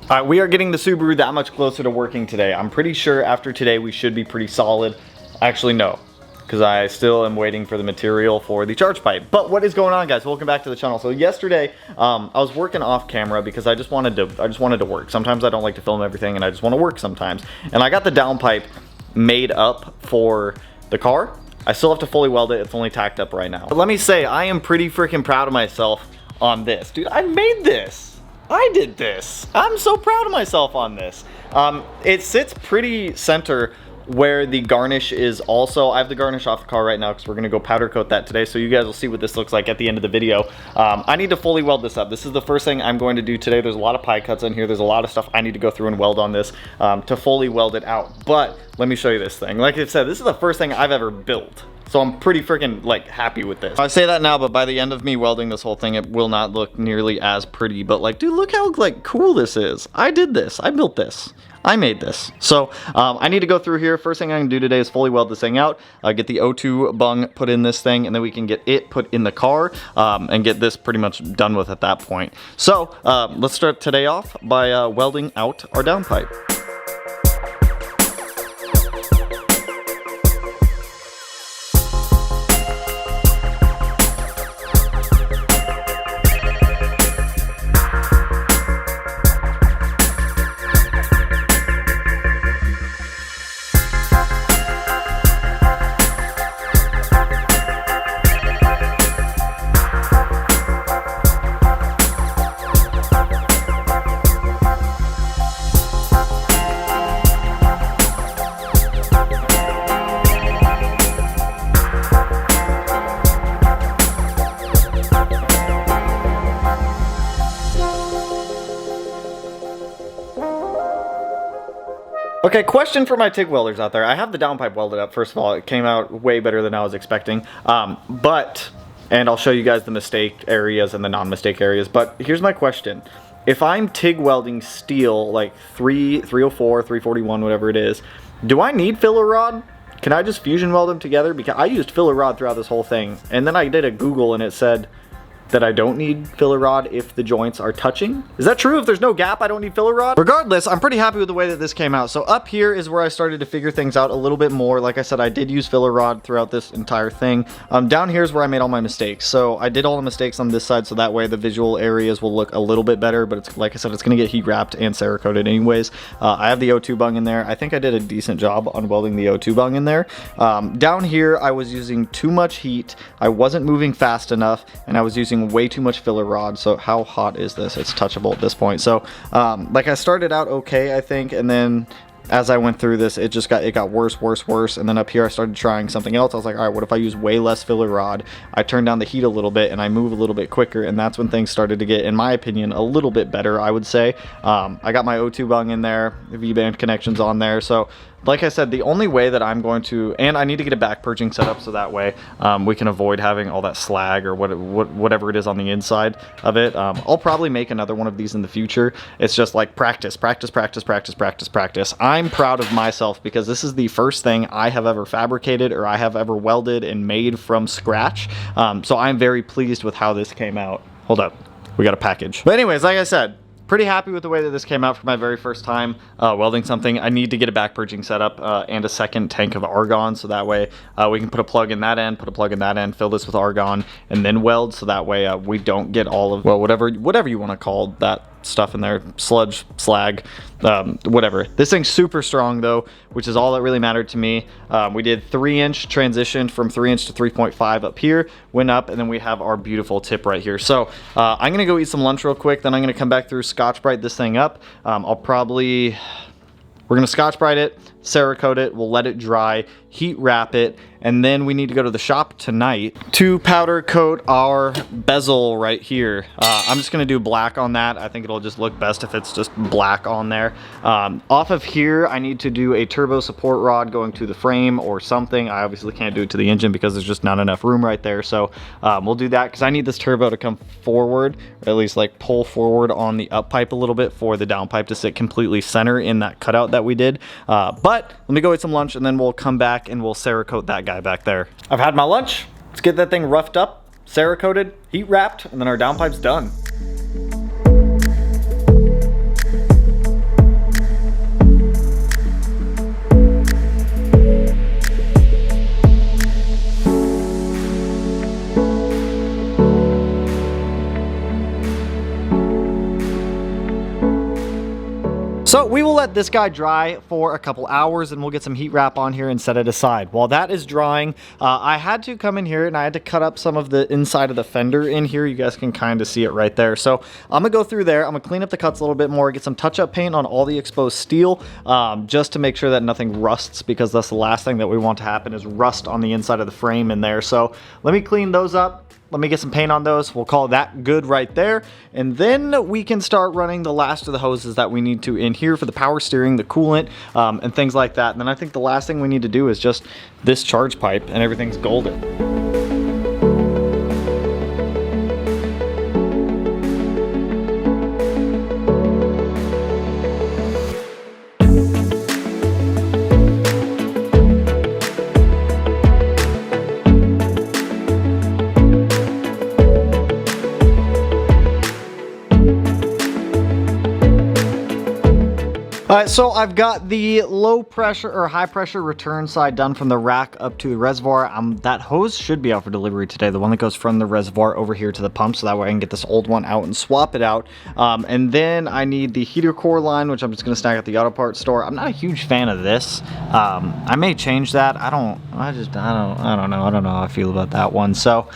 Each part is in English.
All right, we are getting the Subaru that much closer to working today. I'm pretty sure after today we should be pretty solid. Actually, no, because I still am waiting for the material for the charge pipe. But what is going on, guys? Welcome back to the channel. So yesterday, I was working off camera because I just wanted to work. Sometimes I don't like to film everything, and I just want to work sometimes. And I got the downpipe made up for the car. I still have to fully weld it. It's only tacked up right now. But let me say, I am pretty freaking proud of myself on this, dude. I made this. I did this. I'm so proud of myself on this. It sits pretty center where the garnish is also. I have the garnish off the car right now because we're gonna go powder coat that today, so you guys will see what this looks like at the end of the video. I need to fully weld this up. This is the first thing I'm going to do today. There's a lot of pie cuts in here. There's a lot of stuff I need to go through and weld on this to fully weld it out. But let me show you this thing. Like I said, this is the first thing I've ever built. So I'm pretty freaking like happy with this. I say that now, but by the end of me welding this whole thing, it will not look nearly as pretty. But like, dude, look how like cool this is. I did this. I built this. I made this. So I need to go through here. First thing I can do today is fully weld this thing out, get the O2 bung put in this thing, and then we can get it put in the car and get this pretty much done with at that point. So let's start today off by welding out our downpipe. Okay, question for my TIG welders out there. I have the downpipe welded up. First of all, it came out way better than I was expecting. And I'll show you guys the mistake areas and the non-mistake areas. But here's my question. If I'm TIG welding steel, like 304, 341, whatever it is, do I need filler rod? Can I just fusion weld them together? Because I used filler rod throughout this whole thing. And then I did a Google and it said that I don't need filler rod if the joints are touching. Is that true? If there's no gap, I don't need filler rod? Regardless, I'm pretty happy with the way that this came out. So up here is where I started to figure things out a little bit more. Like I said, I did use filler rod throughout this entire thing. Down here is where I made all my mistakes. So I did all the mistakes on this side, so that way the visual areas will look a little bit better, but it's like I said, it's gonna get heat wrapped and Cerakoted anyways. I have the O2 bung in there. I think I did a decent job on welding the O2 bung in there. Down here, I was using too much heat. I wasn't moving fast enough, and I was using way too much filler rod. So how hot is this? It's touchable at this point. So like I started out okay, I think, and then as I went through this, it got worse, and then up here I started trying something else. I was like, all right, what if I use way less filler rod? I turned down the heat a little bit and I move a little bit quicker, and that's when things started to get, in my opinion, a little bit better, I would say. I got my O2 bung in there, V-band connections on there. So like I said, the only way that I'm going to, and I need to get a back purging set up so that way we can avoid having all that slag or whatever it is on the inside of it. I'll probably make another one of these in the future. It's just like practice. I'm proud of myself because this is the first thing I have ever fabricated or I have ever welded and made from scratch. So I'm very pleased with how this came out. Hold up, we got a package. But anyways, like I said, pretty happy with the way that this came out for my very first time welding something. I need to get a back purging setup and a second tank of argon, so that way we can put a plug in that end, put a plug in that end, fill this with argon, and then weld, so that way we don't get all of, well, whatever you want to call that stuff in there, sludge, slag, whatever. This thing's super strong though, which is all that really mattered to me. We did 3-inch transition from 3-inch to 3.5 up here, went up, and then we have our beautiful tip right here. So I'm gonna go eat some lunch real quick, then I'm gonna come back through, Scotch-Brite this thing up. We're gonna Scotch-Brite it, Cerakote it, we'll let it dry, heat wrap it, and then we need to go to the shop tonight to powder coat our bezel right here. I'm just gonna do black on that. I think it'll just look best if it's just black on there. Off of here, I need to do a turbo support rod going to the frame or something. I obviously can't do it to the engine because there's just not enough room right there. So we'll do that because I need this turbo to come forward, or at least like pull forward on the up pipe a little bit for the downpipe to sit completely center in that cutout that we did. But let me go eat some lunch and then we'll come back and we'll Cerakote that guy back there. I've had my lunch. Let's get that thing roughed up, Cerakoted, heat wrapped, and then our downpipe's done. So we will let this guy dry for a couple hours and we'll get some heat wrap on here and set it aside. While that is drying, I had to come in here and I had to cut up some of the inside of the fender in here. You guys can kind of see it right there. So I'm gonna go through there. I'm gonna clean up the cuts a little bit more, get some touch-up paint on all the exposed steel, just to make sure that nothing rusts, because that's the last thing that we want to happen is rust on the inside of the frame in there. So let me clean those up. Let me get some paint on those. We'll call that good right there. And then we can start running the last of the hoses that we need to in here for the power steering, the coolant, and things like that. And then I think the last thing we need to do is just this charge pipe and everything's golden. Alright, so I've got the low pressure or high pressure return side done from the rack up to the reservoir. That hose should be out for delivery today, the one that goes from the reservoir over here to the pump, so that way I can get this old one out and swap it out. And then I need the heater core line, which I'm just going to snag at the auto parts store. I'm not a huge fan of this. I may change that. I don't know how I feel about that one. So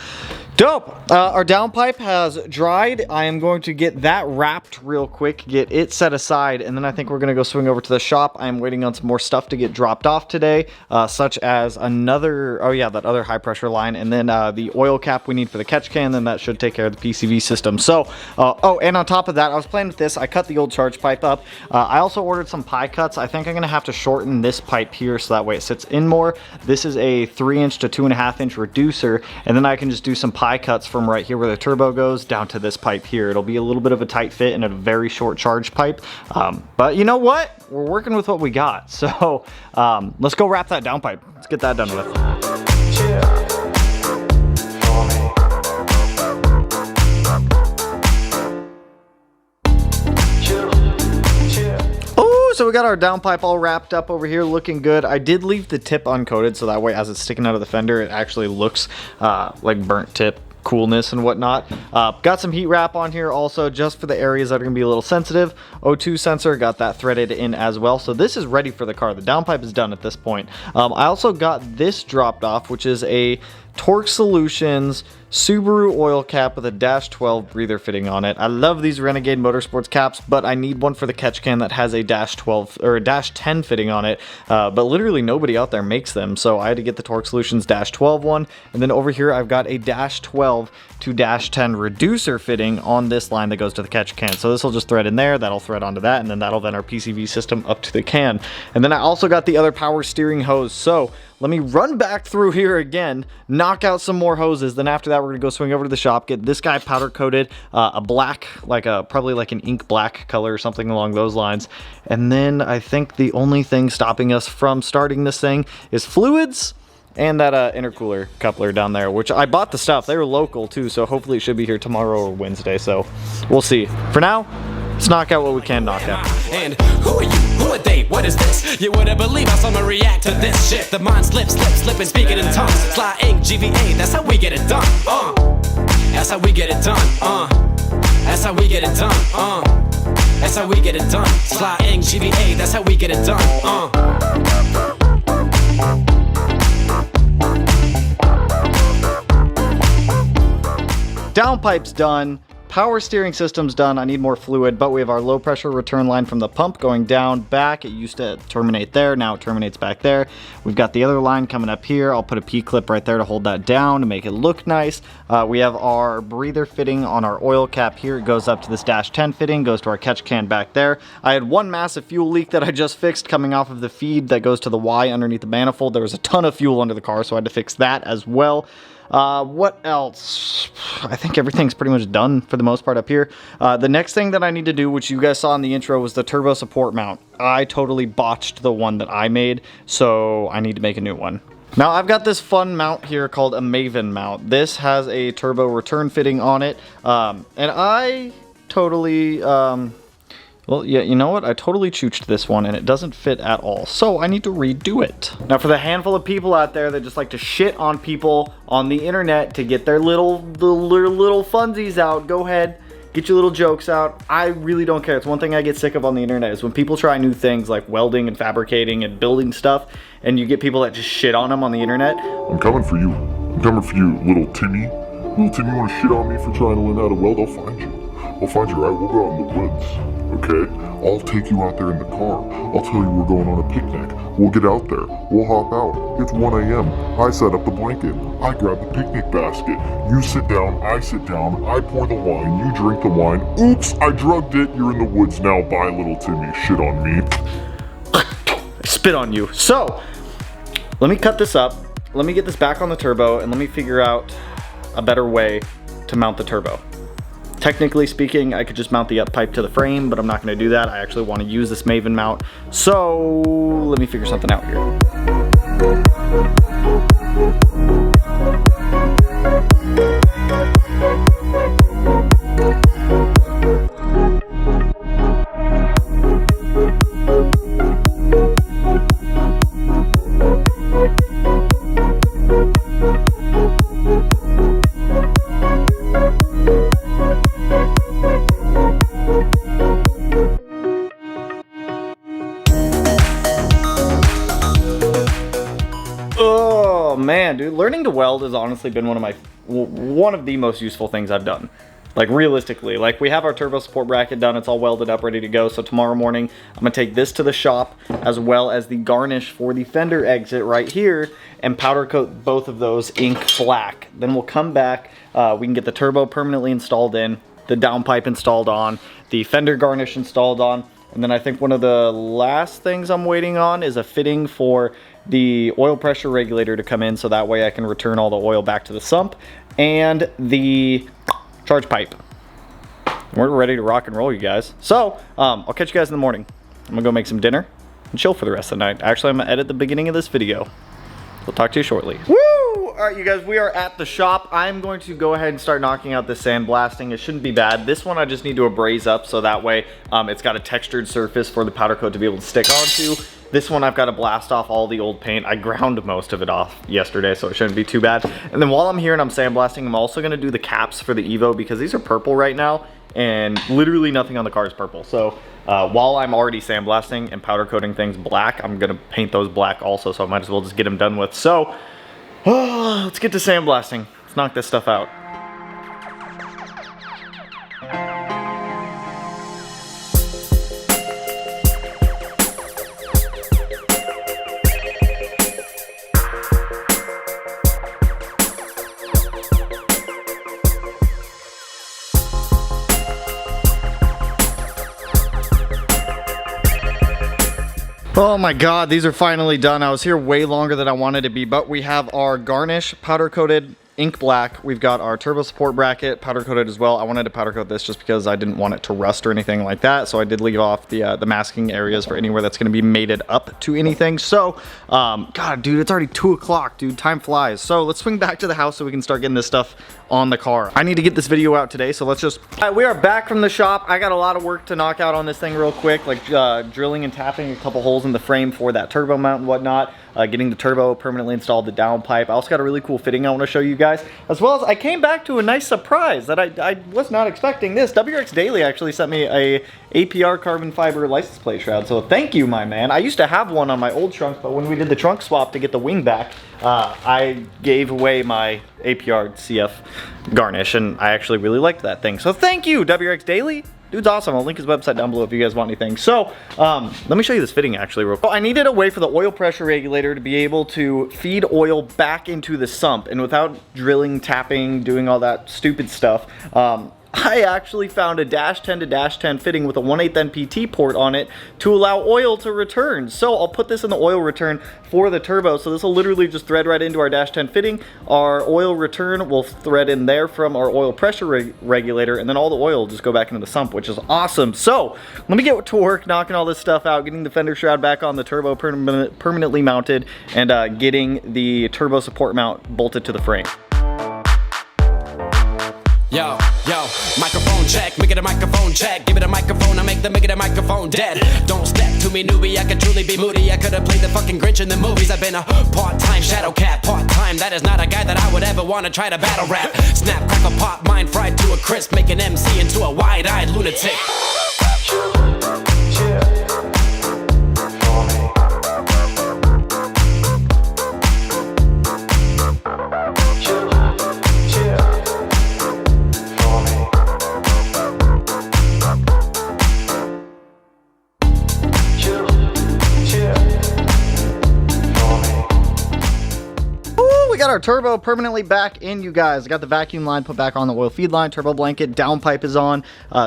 dope. Our downpipe has dried. I am going to get that wrapped real quick, get it set aside, and then I think we're going to go swing over to the shop. I am waiting on some more stuff to get dropped off today, such as another, oh yeah, that other high pressure line, and then the oil cap we need for the catch can, then that should take care of the PCV system. So, oh, and on top of that, I was playing with this. I cut the old charge pipe up. I also ordered some pie cuts. I think I'm going to have to shorten this pipe here so that way it sits in more. This is a 3-inch to 2.5-inch reducer, and then I can just do some pie cuts from right here where the turbo goes down to this pipe here. It'll be a little bit of a tight fit and a very short charge pipe, but you know what, we're working with what we got. So let's go wrap that downpipe. Let's get that done with. So we got our downpipe all wrapped up over here, looking good. I did leave the tip uncoated, so that way as it's sticking out of the fender, it actually looks like burnt tip coolness and whatnot. Got some heat wrap on here also, just for the areas that are going to be a little sensitive. O2 sensor, got that threaded in as well. So this is ready for the car. The downpipe is done at this point. I also got this dropped off, which is a Torque Solutions Subaru oil cap with a -12 breather fitting on it. I love these Renegade Motorsports caps, but I need one for the catch can that has a -12 or a -10 fitting on it. But literally nobody out there makes them, so I had to get the Torque Solutions -12 one. And then over here I've got a -12 to -10 reducer fitting on this line that goes to the catch can. So this will just thread in there, that'll thread onto that, and then that'll vent our PCV system up to the can. And then I also got the other power steering hose. So let me run back through here again, knock out some more hoses. Then after that, we're gonna go swing over to the shop, get this guy powder coated, a black, probably like an ink black color or something along those lines. And then I think the only thing stopping us from starting this thing is fluids and that intercooler coupler down there, which I bought the stuff. They were local too, so hopefully it should be here tomorrow or Wednesday. So we'll see. For now, let's knock out what we can knock out. And who are you? Who are they? What is this? You wouldn't believe how someone react to this shit. The mind slips, slipping, speaking in tongues. Sly ink, GVA, that's how we get it done. That's how we get it done. That's how we get it done. That's how we get it done. Sly ink, GVA, that's how we get it done. Downpipe's done. power steering system's done. I need more fluid, but we have our low pressure return line from the pump going down back. It used to terminate there, now it terminates back there. We've got the other line coming up here. I'll put a P-clip right there to hold that down to make it look nice. We have our breather fitting on our oil cap here. It goes up to this dash 10 fitting, goes to our catch can back there. I had one massive fuel leak that I just fixed coming off of the feed that goes to the Y underneath the manifold. There was a ton of fuel under the car, so I had to fix that as well. What else? I think everything's pretty much done for the most part up here. The next thing that I need to do, which you guys saw in the intro, was the turbo support mount. I totally botched the one that I made, so I need to make a new one. Now I've got this fun mount here called a Maven mount. This has a turbo return fitting on it, and I totally, well, yeah, you know what? I totally chooched this one and it doesn't fit at all. So I need to redo it. Now for the handful of people out there that just like to shit on people on the internet to get their little funsies out, go ahead, get your little jokes out. I really don't care. It's one thing I get sick of on the internet is when people try new things like welding and fabricating and building stuff, and you get people that just shit on them on the internet. I'm coming for you. I'm coming for you, little Timmy. Little Timmy, you want to shit on me for trying to learn how to weld? I'll find you. I'll find you, right? We'll go out in the woods, okay? I'll take you out there in the car. I'll tell you we're going on a picnic. We'll get out there. We'll hop out. It's 1 a.m. I set up the blanket. I grab the picnic basket. You sit down. I sit down. I pour the wine. You drink the wine. Oops, I drugged it. You're in the woods now. Bye, little Timmy. Shit on me. Spit on you. So, let me cut this up. Let me get this back on the turbo, and let me figure out a better way to mount the turbo. Technically speaking, I could just mount the up pipe to the frame, but I'm not going to do that. I actually want to use this Maven mount. So let me figure something out here. Oh man, dude, learning to weld has honestly been one of the most useful things I've done. Like realistically, like we have our turbo support bracket done, it's all welded up, ready to go. So tomorrow morning, I'm gonna take this to the shop as well as the garnish for the fender exit right here and powder coat both of those ink black. Then we'll come back, we can get the turbo permanently installed in, the downpipe installed on, the fender garnish installed on, and then I think one of the last things I'm waiting on is a fitting for the oil pressure regulator to come in so that way I can return all the oil back to the sump and the charge pipe. We're ready to rock and roll, you guys. So, I'll catch you guys in the morning. I'm gonna go make some dinner and chill for the rest of the night. Actually, I'm gonna edit the beginning of this video. We'll talk to you shortly. Woo! All right, you guys, we are at the shop. I'm going to go ahead and start knocking out this sandblasting. It shouldn't be bad. This one I just need to abrase up so that way it's got a textured surface for the powder coat to be able to stick onto. This one I've got to blast off all the old paint. I ground most of it off yesterday, so it shouldn't be too bad. And then while I'm here and I'm sandblasting, I'm also going to do the caps for the Evo because these are purple right now and literally nothing on the car is purple. So while I'm already sandblasting and powder coating things black, I'm going to paint those black also, so I might as well just get them done with. So let's get to sandblasting. Let's knock this stuff out. Oh my god, these are finally done. I was here way longer than I wanted to be, but we have our garnish powder coated ink black. We've got our turbo support bracket powder coated as well. I wanted to powder coat this just because I didn't want it to rust or anything like that, so I did leave off the masking areas for anywhere that's going to be mated up to anything. So god dude, it's already 2 o'clock, dude. Time flies. So let's swing back to the house so we can start getting this stuff on the car. I need to get this video out today, so let's just... All right, we are back from the shop. I got a lot of work to knock out on this thing real quick, like drilling and tapping a couple holes in the frame for that turbo mount and whatnot, getting the turbo permanently installed, the downpipe. I also got a really cool fitting I want to show you guys. guys. As well as I came back to a nice surprise that I was not expecting this. WRX Daily actually sent me a APR carbon fiber license plate shroud, so thank you, my man. I used to have one on my old trunk, but when we did the trunk swap to get the wing back, I gave away my APR CF garnish, and I actually really liked that thing. So thank you, WRX Daily. Dude's awesome. I'll link his website down below if you guys want anything. So, let me show you this fitting actually real quick. I needed a way for the oil pressure regulator to be able to feed oil back into the sump, and without drilling, tapping, doing all that stupid stuff, I actually found a -10 to -10 fitting with a 1/8 NPT port on it to allow oil to return. So I'll put this in the oil return for the turbo. So this will literally just thread right into our -10 fitting. Our oil return will thread in there from our oil pressure regulator, and then all the oil will just go back into the sump, which is awesome. So let me get to work knocking all this stuff out, getting the fender shroud back on the turbo permanently mounted, and getting the turbo support mount bolted to the frame. Yo, microphone check, make it a microphone check. Give it a microphone, I make the microphone dead. Don't step to me, newbie, I could truly be moody. I could have played the fucking Grinch in the movies. I've been a part-time shadow cat, part-time. That is not a guy that I would ever want to try to battle rap. Snap, crackle, pop, mind fried to a crisp. Make an MC into a wide-eyed lunatic. Got our turbo permanently back in, you guys. I got the vacuum line put back on the oil feed line, turbo blanket, downpipe is on,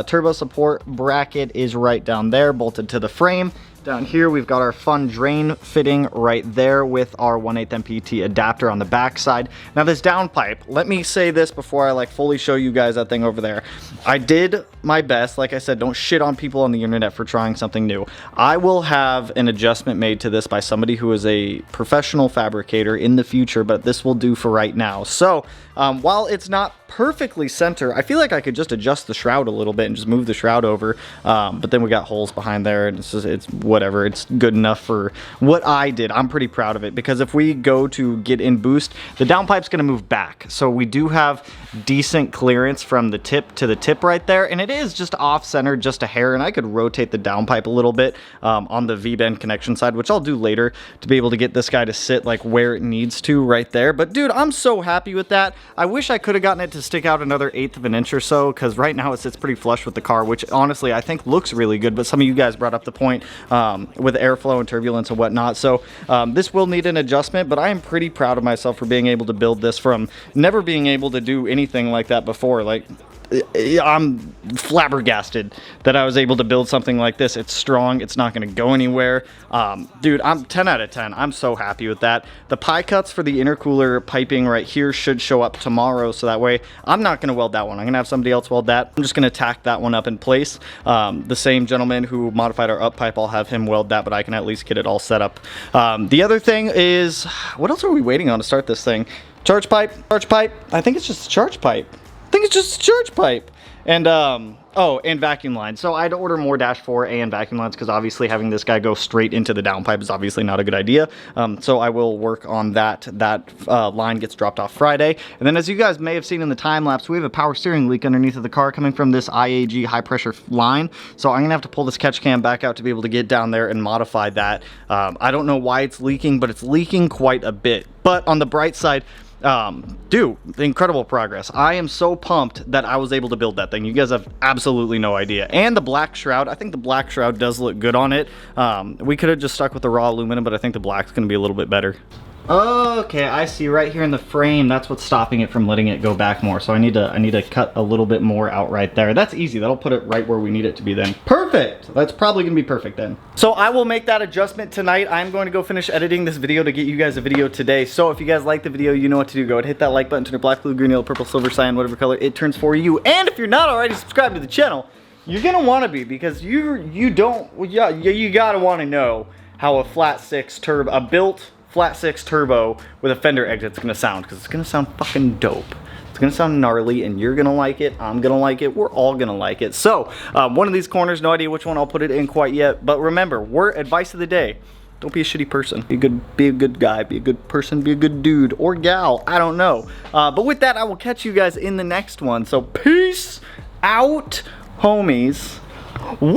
turbo support bracket is right down there, bolted to the frame. Down here we've got our fun drain fitting right there with our 1/8 NPT adapter on the back side. Now this downpipe, let me say this before I fully show you guys that thing over there. I did my best. Like I said, don't shit on people on the internet for trying something new. I will have an adjustment made to this by somebody who is a professional fabricator in the future, but this will do for right now. So while it's not perfectly center, I feel like I could just adjust the shroud a little bit and just move the shroud over, but then we got holes behind there, and it's whatever. It's good enough for what I did. I'm pretty proud of it, because if we go to get in boost, the downpipe's going to move back, so we do have decent clearance from the tip to the tip right there, and it is just off center just a hair, and I could rotate the downpipe a little bit on the V-bend connection side, which I'll do later to be able to get this guy to sit where it needs to right there. But dude, I'm so happy with that. I wish I could have gotten it to stick out another 1/8 of an inch or so, because right now it sits pretty flush with the car, which honestly I think looks really good, but some of you guys brought up the point with airflow and turbulence and whatnot. So this will need an adjustment, but I am pretty proud of myself for being able to build this from never being able to do anything like that before. I'm flabbergasted that I was able to build something like this. It's strong. It's not going to go anywhere. Dude, I'm 10 out of 10. I'm so happy with that. The pie cuts for the intercooler piping right here should show up tomorrow, so that way I'm not going to weld that one. I'm going to have somebody else weld that. I'm just going to tack that one up in place. The same gentleman who modified our up pipe, I'll have him weld that, but I can at least get it all set up. The other thing is, what else are we waiting on to start this thing? Charge pipe. I think it's just a charge pipe. And oh, and vacuum line. So I had to order more -4 and vacuum lines, because obviously having this guy go straight into the downpipe is obviously not a good idea. So I will work on that. That line gets dropped off Friday. And then, as you guys may have seen in the time lapse, we have a power steering leak underneath of the car coming from this IAG high pressure line. So I'm gonna have to pull this catch cam back out to be able to get down there and modify that. I don't know why it's leaking, but it's leaking quite a bit. But on the bright side, dude, incredible progress. I am so pumped that I was able to build that thing. You guys have absolutely no idea. And the black shroud, I think the black shroud does look good on it. We could have just stuck with the raw aluminum, but I think the black's going to be a little bit better. Okay, I see right here in the frame, that's what's stopping it from letting it go back more. So I need to cut a little bit more out right there. That's easy. That'll put it right where we need it to be then. Perfect. That's probably gonna be perfect then. So I will make that adjustment tonight. I'm going to go finish editing this video to get you guys a video today. So if you guys like the video, you know what to do. Go ahead, hit that like button, turn it black, blue, green, yellow, purple, silver, cyan, whatever color it turns for you. And if you're not already subscribed to the channel, you're gonna want to be, because you gotta want to know how a flat six turbo, a built flat six turbo with a fender exit is gonna sound, because it's gonna sound fucking dope. It's gonna sound gnarly, and you're gonna like it, I'm gonna like it, we're all gonna like it. So one of these corners, no idea which one I'll put it in quite yet, but remember, advice of the day: Don't be a shitty person. Be a good guy, be a good person, be a good dude or gal. I don't know. But with that, I will catch you guys in the next one. So peace out, homies. Woo!